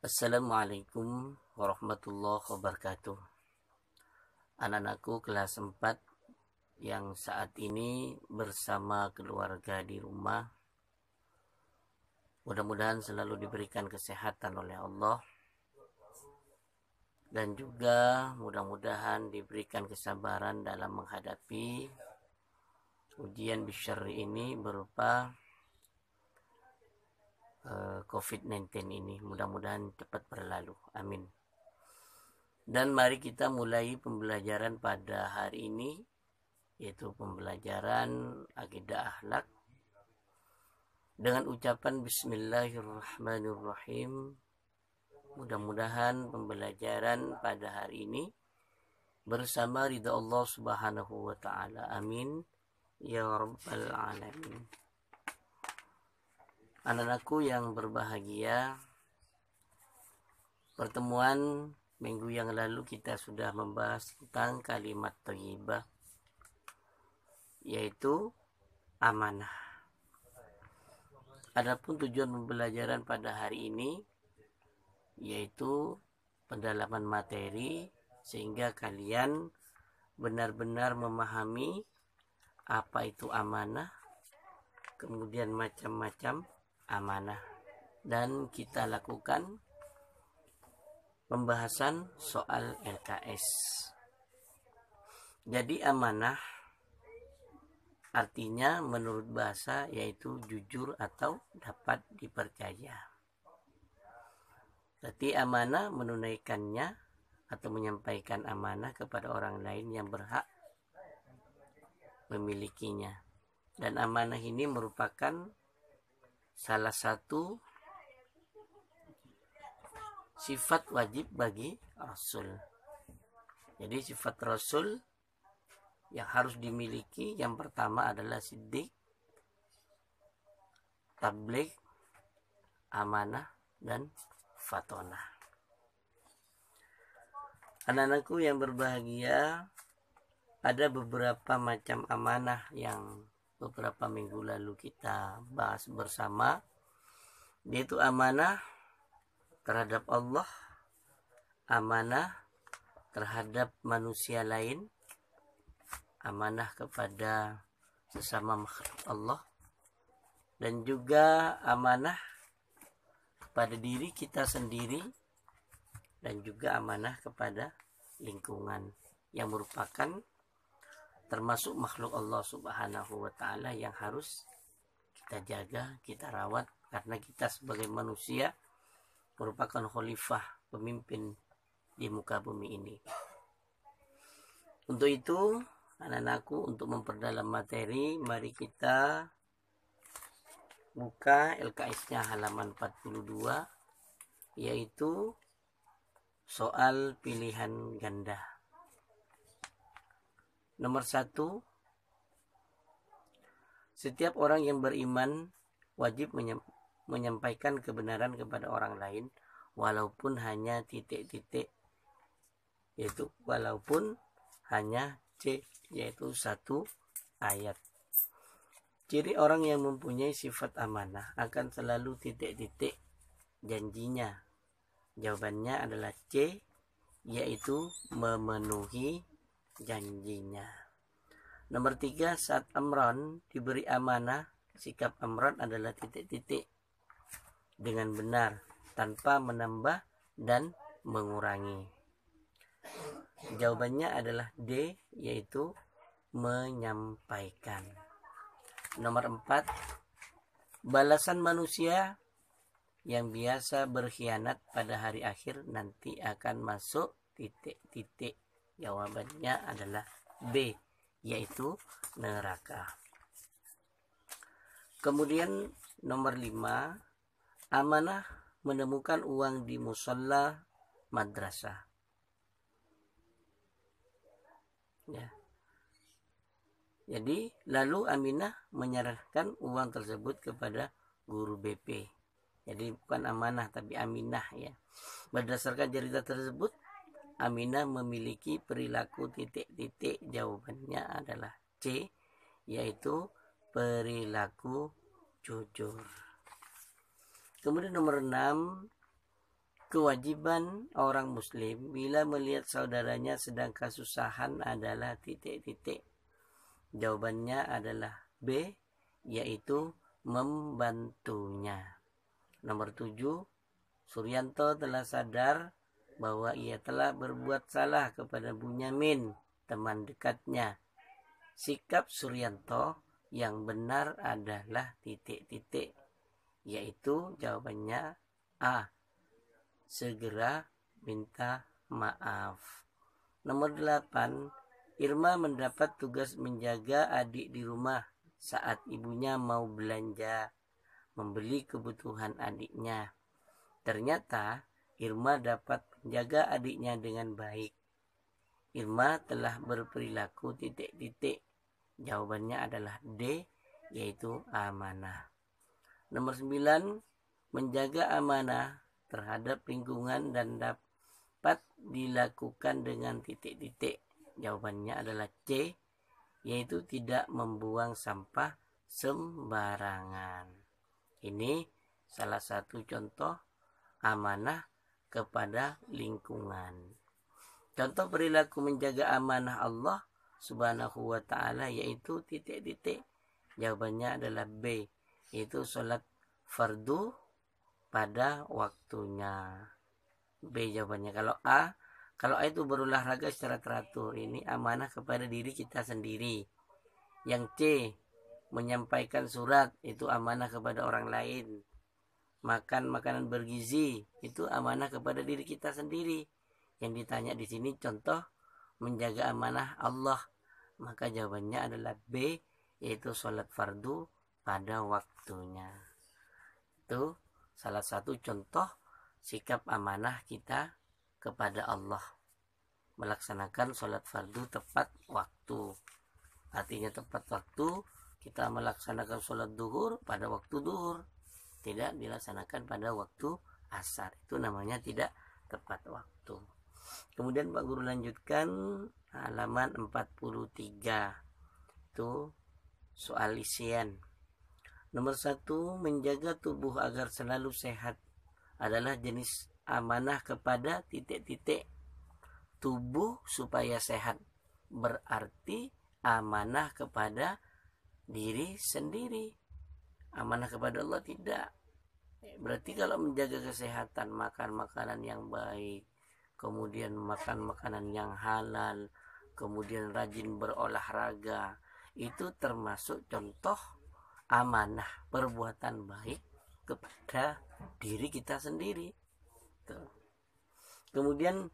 Assalamualaikum warahmatullahi wabarakatuh. Anak-anakku kelas 4 yang saat ini bersama keluarga di rumah, mudah-mudahan selalu diberikan kesehatan oleh Allah, dan juga mudah-mudahan diberikan kesabaran dalam menghadapi ujian bisyarri ini berupa COVID-19 ini. Mudah-mudahan cepat berlalu, amin. Dan mari kita mulai pembelajaran pada hari ini, yaitu pembelajaran akidah akhlak dengan ucapan Bismillahirrahmanirrahim. Mudah-mudahan pembelajaran pada hari ini bersama ridha Allah Subhanahu wa taala, amin ya rabbal alamin. Anak-anakku yang berbahagia, pertemuan minggu yang lalu kita sudah membahas tentang kalimat thayyibah, yaitu amanah. Adapun tujuan pembelajaran pada hari ini yaitu pendalaman materi sehingga kalian benar-benar memahami apa itu amanah, kemudian macam-macam amanah, dan kita lakukan pembahasan soal LKS. Jadi amanah artinya menurut bahasa yaitu jujur atau dapat dipercaya. Berarti amanah menunaikannya atau menyampaikan amanah kepada orang lain yang berhak memilikinya. Dan amanah ini merupakan salah satu sifat wajib bagi Rasul. Jadi sifat Rasul yang harus dimiliki yang pertama adalah siddiq, tabligh, amanah, dan fatonah. Anak-anakku yang berbahagia, ada beberapa macam amanah yang beberapa minggu lalu kita bahas bersama, yaitu amanah terhadap Allah, amanah terhadap manusia lain, amanah kepada sesama makhluk Allah, dan juga amanah kepada diri kita sendiri, dan juga amanah kepada lingkungan yang merupakan termasuk makhluk Allah Subhanahu wa taala yang harus kita jaga, kita rawat, karena kita sebagai manusia merupakan khalifah, pemimpin di muka bumi ini. Untuk itu, anak-anakku, untuk memperdalam materi, mari kita buka LKS-nya halaman 42, yaitu soal pilihan ganda. Nomor 1, setiap orang yang beriman wajib menyampaikan kebenaran kepada orang lain walaupun hanya titik-titik, yaitu walaupun hanya C, yaitu satu ayat. Ciri orang yang mempunyai sifat amanah akan selalu titik-titik janjinya. Jawabannya adalah C, yaitu memenuhi janjinya. Nomor 3, saat Amran diberi amanah, sikap Amran adalah titik-titik dengan benar tanpa menambah dan mengurangi. Jawabannya adalah D, yaitu menyampaikan. Nomor 4, balasan manusia yang biasa berkhianat pada hari akhir nanti akan masuk titik-titik. Jawabannya adalah B, yaitu neraka. Kemudian nomor 5, amanah menemukan uang di musalla madrasah. Ya. Jadi lalu Aminah menyerahkan uang tersebut kepada guru BP. Jadi bukan amanah tapi Aminah, ya. Berdasarkan cerita tersebut, Aminah memiliki perilaku titik-titik. Jawabannya adalah C, yaitu perilaku jujur. Kemudian nomor 6, Kewajiban orang muslim bila melihat saudaranya sedang kesusahan adalah titik-titik. Jawabannya adalah B, yaitu membantunya. Nomor 7, Suryanto telah sadar bahwa ia telah berbuat salah kepada Bunyamin, teman dekatnya. Sikap Suryanto yang benar adalah titik-titik, yaitu jawabannya A, segera minta maaf. Nomor 8, Irma mendapat tugas menjaga adik di rumah saat ibunya mau belanja membeli kebutuhan adiknya. Ternyata Irma dapat menjaga adiknya dengan baik. Irma telah berperilaku titik-titik. Jawabannya adalah D, yaitu amanah. Nomor 9, menjaga amanah terhadap lingkungan dan dapat dilakukan dengan titik-titik. Jawabannya adalah C, yaitu tidak membuang sampah sembarangan. Ini salah satu contoh amanah kepada lingkungan. Contoh perilaku menjaga amanah Allah Subhanahu wa ta'ala yaitu titik-titik. Jawabannya adalah B, yaitu sholat fardu pada waktunya. B jawabannya. Kalau A itu berolahraga secara teratur. Ini amanah kepada diri kita sendiri. Yang C, menyampaikan surat, itu amanah kepada orang lain. Makan makanan bergizi, itu amanah kepada diri kita sendiri. Yang ditanya di sini contoh menjaga amanah Allah. Maka jawabannya adalah B, yaitu sholat fardu pada waktunya. Itu salah satu contoh sikap amanah kita kepada Allah. Melaksanakan sholat fardu tepat waktu. Artinya tepat waktu, kita melaksanakan sholat duhur pada waktu duhur. Tidak dilaksanakan pada waktu asar. Itu namanya tidak tepat waktu. Kemudian Pak Guru lanjutkan halaman 43. Itu soal isian. Nomor 1, menjaga tubuh agar selalu sehat adalah jenis amanah kepada titik-titik. Tubuh supaya sehat berarti amanah kepada diri sendiri. Amanah kepada Allah tidak. Berarti kalau menjaga kesehatan, makan makanan yang baik, kemudian makan makanan yang halal, kemudian rajin berolahraga, itu termasuk contoh amanah perbuatan baik kepada diri kita sendiri. Tuh. Kemudian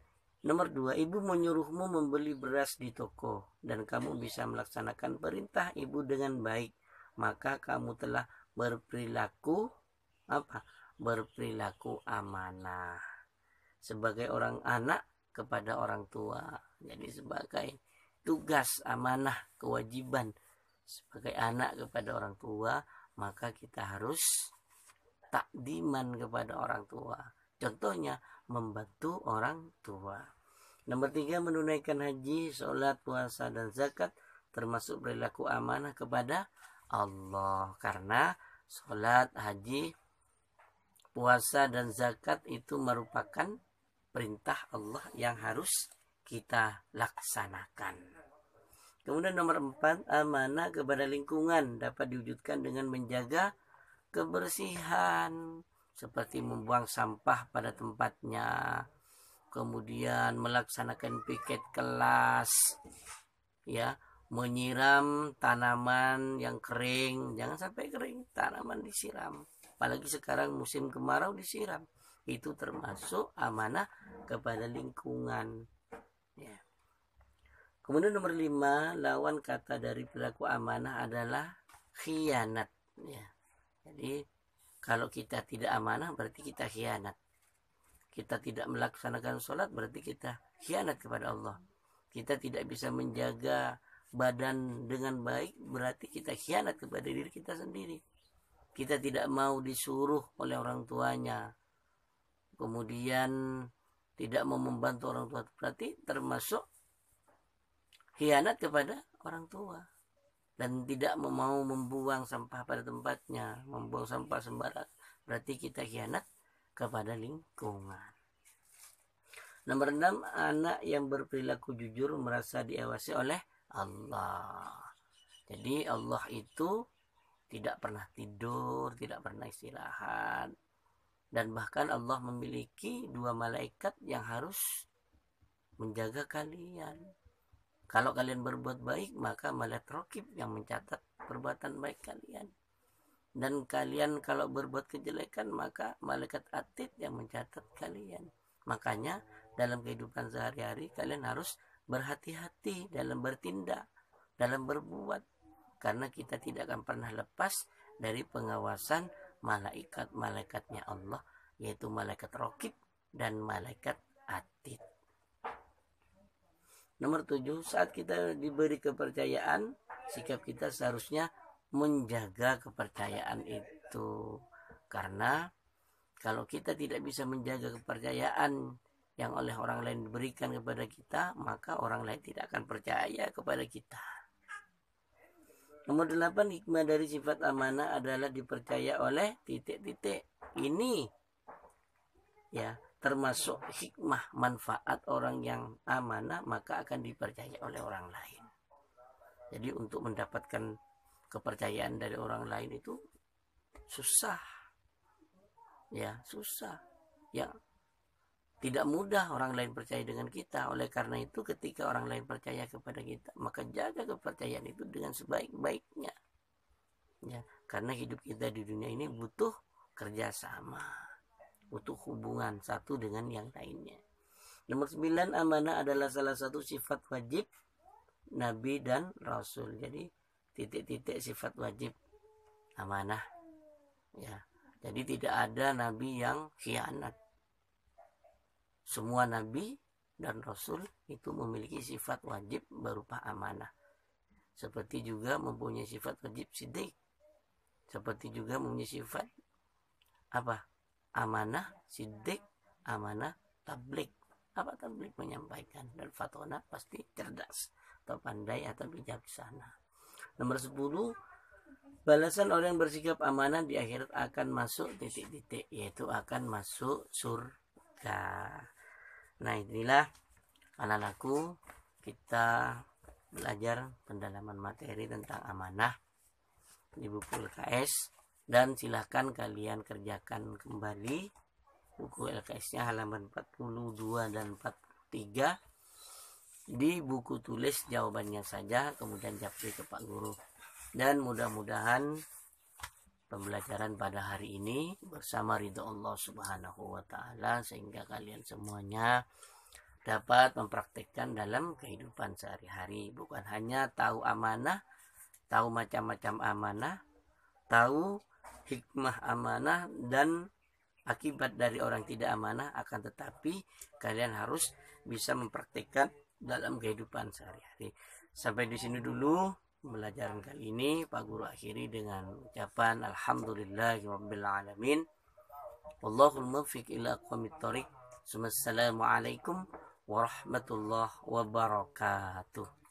nomor 2, ibu menyuruhmu membeli beras di toko dan kamu bisa melaksanakan perintah ibu dengan baik, maka kamu telah berperilaku berperilaku amanah sebagai orang anak kepada orang tua. Jadi sebagai tugas amanah kewajiban sebagai anak kepada orang tua, maka kita harus takdiman kepada orang tua. Contohnya membantu orang tua. Nomor 3, menunaikan haji, sholat, puasa, dan zakat termasuk perilaku amanah kepada Allah. Karena sholat, haji, puasa, dan zakat itu merupakan perintah Allah yang harus kita laksanakan. Kemudian nomor 4, amanah kepada lingkungan dapat diwujudkan dengan menjaga kebersihan seperti membuang sampah pada tempatnya, kemudian melaksanakan piket kelas, ya, menyiram tanaman yang kering, jangan sampai kering, tanaman disiram. Apalagi sekarang musim kemarau disiram. Itu termasuk amanah kepada lingkungan. Ya. Kemudian nomor 5, lawan kata dari perilaku amanah adalah khianat. Ya. Jadi kalau kita tidak amanah berarti kita khianat. Kita tidak melaksanakan sholat berarti kita khianat kepada Allah. Kita tidak bisa menjaga badan dengan baik berarti kita khianat kepada diri kita sendiri. Kita tidak mau disuruh oleh orang tuanya, kemudian tidak mau membantu orang tua, berarti termasuk khianat kepada orang tua. Dan tidak mau membuang sampah pada tempatnya, membuang sampah sembarangan, berarti kita khianat kepada lingkungan. Nomor 6, anak yang berperilaku jujur merasa diawasi oleh Allah. Jadi Allah itu tidak pernah tidur, tidak pernah istirahat. Dan bahkan Allah memiliki 2 malaikat yang harus menjaga kalian. Kalau kalian berbuat baik, maka malaikat raqib yang mencatat perbuatan baik kalian. Dan kalian kalau berbuat kejelekan, maka malaikat atid yang mencatat kalian. Makanya dalam kehidupan sehari-hari kalian harus berhati-hati dalam bertindak, dalam berbuat. Karena kita tidak akan pernah lepas dari pengawasan malaikat-malaikatnya Allah, yaitu malaikat raqib dan malaikat atid. Nomor 7, saat kita diberi kepercayaan, sikap kita seharusnya menjaga kepercayaan itu. Karena kalau kita tidak bisa menjaga kepercayaan yang oleh orang lain diberikan kepada kita, maka orang lain tidak akan percaya kepada kita. Nomor 8, hikmah dari sifat amanah adalah dipercaya oleh titik-titik. Ini ya termasuk hikmah manfaat orang yang amanah, maka akan dipercaya oleh orang lain. Jadi untuk mendapatkan kepercayaan dari orang lain itu susah. Ya, susah. Ya, tidak mudah orang lain percaya dengan kita. Oleh karena itu ketika orang lain percaya kepada kita, maka jaga kepercayaan itu dengan sebaik-baiknya. Ya, karena hidup kita di dunia ini butuh kerjasama, butuh hubungan satu dengan yang lainnya. Nomor 9, amanah adalah salah satu sifat wajib Nabi dan Rasul. Jadi titik-titik sifat wajib amanah. Ya, jadi tidak ada Nabi yang khianat. Semua Nabi dan Rasul itu memiliki sifat wajib berupa amanah. Seperti juga mempunyai sifat wajib siddiq. Seperti juga mempunyai sifat amanah siddiq, amanah tabligh. Apa tabligh? Menyampaikan. Dan fatona pasti cerdas atau pandai atau bijaksana. Nomor 10, balasan orang yang bersikap amanah di akhirat akan masuk titik-titik, yaitu akan masuk surga. Nah, inilah anak-anakku, kita belajar pendalaman materi tentang amanah di buku LKS, dan silahkan kalian kerjakan kembali buku LKS-nya halaman 42 dan 43. Di buku tulis jawabannya saja, kemudian japri ke Pak Guru. Dan mudah-mudahan pembelajaran pada hari ini bersama ridho Allah Subhanahu wa Ta'ala, sehingga kalian semuanya dapat mempraktikkan dalam kehidupan sehari-hari. Bukan hanya tahu amanah, tahu macam-macam amanah, tahu hikmah amanah dan akibat dari orang tidak amanah, akan tetapi kalian harus bisa mempraktikkan dalam kehidupan sehari-hari. Sampai di sini dulu pembelajaran kali ini. Pak Guru akhiri dengan ucapan alhamdulillahirabbil alamin. Wallahul muwaffiq ila aqwamit thoriq. Wassalamualaikum warahmatullahi wabarakatuh.